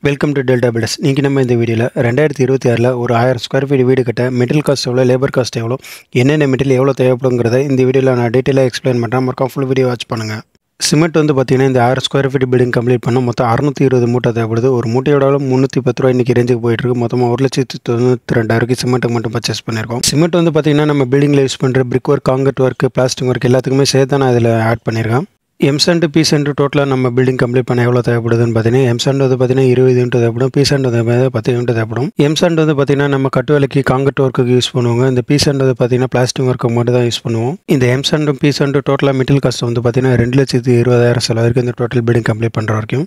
Welcome to delta filters. இன்றைக்கி நம்ம இந்த வீடியோவில் 2026 ஒரு 1000 ஸ்கொயர் ஃபீட் வீடு கட்ட மெட்டீரியல் காஸ்ட் எவ்வளோ, லேபர் காஸ்ட் எவ்வளோ, என்னென்ன மெட்டீரியல் எவ்வளோ தேவைப்படுங்கிறத இந்த வீடியோவில் நான் டீட்டெயிலாக எக்ஸ்பிளைன் பண்ணுறேன். மறக்காம ஃபுல் வீடியோ வாட்ச் பண்ணுங்கள். சிமெண்ட் பார்த்திங்கன்னா இந்த 1000 ஸ்கொயர் ஃபீட் பில்டிங் கம்ப்ளீட் பண்ண மொத்தம் 620 மூட்டை தேவைப்படுது. ஒரு மூட்டையோட 310 ரூபா இன்றைக்கி ரேஞ்சுக்கு போயிட்டுருக்கு. மொத்தமாக 1,92,000 சிமெண்ட்டுக்கு மட்டும் பர்ச்சேஸ் பண்ணியிருக்கோம். சிமெண்ட் பார்த்திங்கன்னா நம்ம பில்டிங்கில் யூஸ் பண்ணுற brick work, concrete work, plastic work எல்லாத்துக்குமே சேர்த்து நான் இதில் ஆட் பண்ணியிருக்கேன். எம்சாண்ட் பீசண்ட் டோட்டலாக நம்ம பில்டிங் கம்ப்ளீட் பண்ண எவ்வளோ தேவைப்படுதுன்னு பார்த்தீங்கன்னா எம்சாண்ட் பார்த்தீங்கன்னா 20 யூனிட் தேவைப்படும். பீசண்ட் 10 யூனிட் தேவைப்படும். எம்சாண்ட் பார்த்தீங்கன்னா நம்ம கட்டு வேலைக்கு காங்கிரீட் ஒர்க்குக்கு யூஸ் பண்ணுவோங்க. இந்த பீசண்ட் பார்த்தீங்கன்னா பிளாஸ்டிக் ஒர்க்கு மட்டும் தான் யூஸ் பண்ணுவோம். இந்த எம்சாண்டும் பீசண்ட் டோட்டலாக மெட்டீரியல் காஸ்ட் பார்த்தீங்கன்னா 2,20,000 செலவு இந்த டோட்டல் பில்டிங் கம்ப்ளீட் பண்ணுற வரைக்கும்.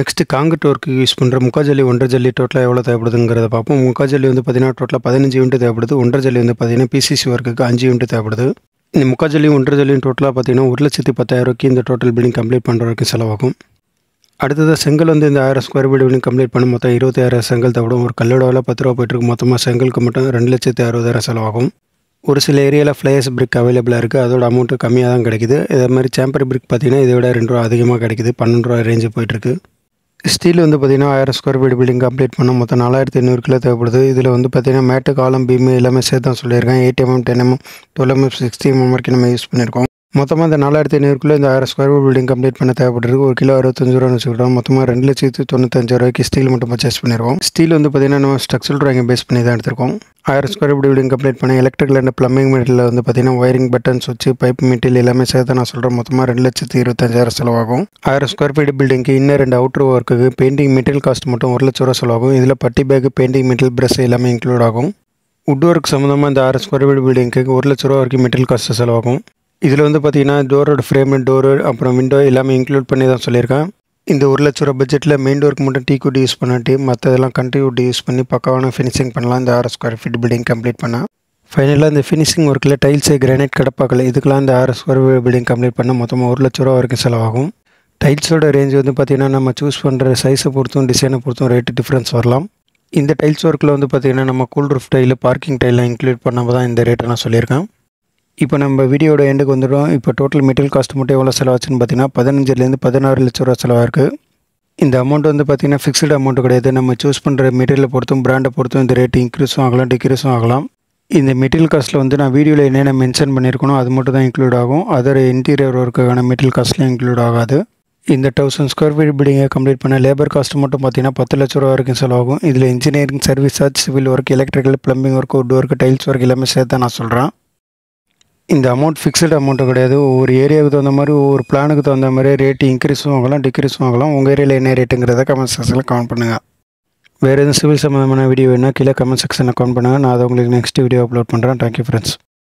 நெக்ஸ்ட் காங்கிரீட் ஒர்க்கு யூஸ் பண்ணுற முக்காஜல்லி, ஒன்றரை ஜல்லி டோட்டலாக எவ்வளோ தேவைப்படுதுங்கிறத பார்ப்போம். முக்காஜல்லி பார்த்தீங்கன்னா டோட்டலாக 15 யூனிட் தேவைப்படுது. ஒன்றரை ஜல்லி பார்த்தீங்கன்னா பிசிசி ஒர்க்குக்கு 5 யூனிட் தேவைப்படுது. இந்த முக்காஜல்லியும் ஒன்றரை ஜல்லியும் டோட்டலாக பார்த்தீங்கன்னா 1,10,000 இந்த டோட்டல் பில்டிங் கம்ப்ளீட் பண்ணுற வரைக்கும் செலவாகும். அடுத்தது செங்கல் இந்த 1000 ஸ்கொயர் ஃபீட் பில்டிங் கம்ப்ளீட் பண்ண மொத்தம் 26,000 செங்கல் தேவைப்படும். ஒரு கல்லோட விலை 10 ரூபா போயிட்டுருக்கு. மொத்தமாக செங்கலுக்கு மட்டும் 2,60,000 செலவாகும். ஒரு சில ஏரியாவில் ஃப்ளையர்ஸ் பிரிக் அவைலபிளாக இருக்குது. அதோட அமௌண்ட்டு கம்மியாக தான் கிடைக்குது. இதே மாதிரி சாம்பர் பிரிக் பார்த்தீங்கன்னா இதை விட 2 ரூபா அதிகமாக கிடைக்குது. 12 ரூபா ரேஞ்சு போயிட்டுருக்கு. ஸ்டீல் பார்த்தீங்கன்னா 1000 ஸ்கொயர் ஃபீட் பில்டிங் கம்ப்ளீட் பண்ண மொத்தம் 4,800 கிலோ தேவைப்படுது. இதில் பார்த்தீங்கன்னா மேட்டு, காலம், பீம் எல்லாமே சேர்த்து தான் சொல்லியிருக்கேன். 8 mm, 10 mm, 12 mm, 60 mm வரைக்கும் நம்ம யூஸ் பண்ணியிருக்கோம். மொத்தமாக இந்த 4,800 கிலோ இந்த 1000 ஸ்கொயர் ஃபீட் பில்டிங் கம்ப்ளீட் பண்ண தேவைப்பட்டிருக்கு. ஒரு கிலோ 65 ரூபான்னு வச்சுக்கிட்டோம். மொத்தமாக 2,95,000 ஸ்டீல் மட்டும் பர்ச்சேஸ் பண்ணியிருக்கோம். ஸ்டீல் பார்த்தீங்கன்னா நம்ம ஸ்ட்ரக்சரல் ட்ராயிங்கை பேஸ் பண்ணி தான் எடுத்திருக்கோம். 1000 ஸ்கொயர் ஃபீட் பில்டிங் கம்ப்ளீட் பண்ண எலக்ட்ரிக்கல் அண்ட் ப்ளம்பிங் மெட்டீரியல் பார்த்தீங்கன்னா ஒயரிங், பட்டன், சுவிட்ச், பைப் மெட்டீரியல் எல்லாமே சேர்த்து நான் சொல்கிறேன். மொத்தமாக 2,25,000 செலவாகும். 1000 ஸ்கொயர் ஃபீட் பில்டிங்க்கு இன்னும் 2 அவுட்ரு ஒர்க்குக்கு பெயிண்டிங் மெட்டீரியல் காஸ்ட் மட்டும் 1,00,000 ரூபா செலவாகும். இதில் பட்டி பேக், பெயிண்டிங் மெட்டீரியல், ப்ரஷ் எல்லாமே இன்க்ளூட் ஆகும். வுட் ஒர்க் சம்மந்தமாக இந்த 1000 ஸ்கொயர் ஃபீட் பில்டிங்க்கு 1,00,000 ரூபா வரைக்கும் மெட்டீரியல் காஸ்ட் செலவாகும். இதில் பார்த்தீங்கன்னா டோரோட ஃப்ரேம், டோரு, அப்புறம் விண்டோ எல்லாமே இன்க்ளூட் பண்ணி தான் சொல்லியிருக்கேன். இந்த 1,00,000 ரூபா பட்ஜெட்டில் மெயின் டோருக்கு மட்டும் டீ குட் யூஸ் பண்ணிட்டு மற்றதெல்லாம் கண்ட்ரி வுட் யூஸ் பண்ணி பக்காவான ஃபினிஷிங் பண்ணலாம். இந்த 1000 ஸ்கொயர் ஃபீட் பில்டிங் கம்ப்ளீட் பண்ணால் ஃபைனலாக இந்த ஃபினிஷிங் ஒர்க்கில் டைல்ஸு, கிரானைட், கடப்பாக்கல் இதுக்கெல்லாம் இந்த 1000 ஸ்கொயர் ஃபீட் பில்டிங் கம்ப்ளீட் பண்ண மொத்தமாக 1,00,000 ரூபா வரைக்கும் செலவாகும். டைல்ஸோட ரேஞ்ச் பார்த்தீங்கன்னா நம்ம சூஸ் பண்ணுற சைஸை பொறுத்தும் டிசைனை பொறுத்தும் ரேட்டு டிஃப்ரென்ஸ் வரலாம். இந்த டைல்ஸ் ஒர்க்கில் பார்த்தீங்கன்னா நம்ம கூல் ரூஃப் டைலு, பார்க்கிங் டைலாம் இன்க்ளூட் பண்ணாமல் தான் இந்த ரேட்டை நான் சொல்லியிருக்கேன். இப்போ நம்ம வீடியோட எண்டுக்கு வந்துடும். இப்போ டோட்டல் மெட்டீரியல் காஸ்ட் மட்டும் எவ்வளோ செலவாச்சுன்னு பார்த்தீங்கன்னா 15,000 16 லட்சம் ரூபா செலவாயிருக்கு. இந்த அமௌண்ட் பார்த்தீங்கன்னா ஃபிக்ஸ்டு அமௌண்ட் கிடையாது. நம்ம சூஸ் பண்ணுற மெட்டீரியலை பொறுத்தும் பிராண்டை பொறுத்தும் இந்த ரேட்டு இன்க்ரீஸும் ஆகலாம், டிக்ரீஸும் ஆகலாம். இந்த மெட்டீரியல் காஸ்ட்டில் நான் வீடியோவில் என்னென்ன மென்ஷன் பண்ணியிருக்கணும் அது மட்டும் தான் இன்க்ளூட் ஆகும். அதர் இன்டீரியர் ஒர்க்குக்கான மெட்டீரியல் காஸ்ட்லாம் இன்க்ளூட் ஆகாது. இந்த 1000 ஸ்கொயர் ஃபீட் பில்டிங்கை கம்ப்ளீட் பண்ண லேபர் காஸ்ட் மட்டும் பார்த்தீங்கன்னா 10 லட்ச ரூபா வரைக்கும் செலவாகும். இதில் engineering, service charge, civil work, electrical, plumbing work, would work, tiles work எல்லாமே சேர்த்து நான் சொல்கிறேன். இந்த அமௌண்ட் ஃபிக்ஸ்டு அமௌண்ட்டு கிடையாது. ஒவ்வொரு ஏரியாவுக்கு தகுந்த மாதிரி, ஒவ்வொரு பிளானுக்கு தகுந்த மாதிரி ரேட்டு இன்க்ரீஸும் ஆகலாம், டிக்ரீஸும் ஆகலாம். உங்கள் ஏரியாவில் என்ன ரேட்டுங்கிறத கமெண்ட் செக்ஷனில் கமெண்ட் பண்ணுங்கள். வேறு எதுவும் சிவில் சம்மந்தமான வீடியோ வேணால் கீழே கமெண்ட் செக்ஷனில் கமெண்ட் பண்ணுங்கள். நான் அதை உங்களுக்கு நெக்ஸ்ட் வீடியோ அப்லோட் பண்ணுறேன். Thank you friends.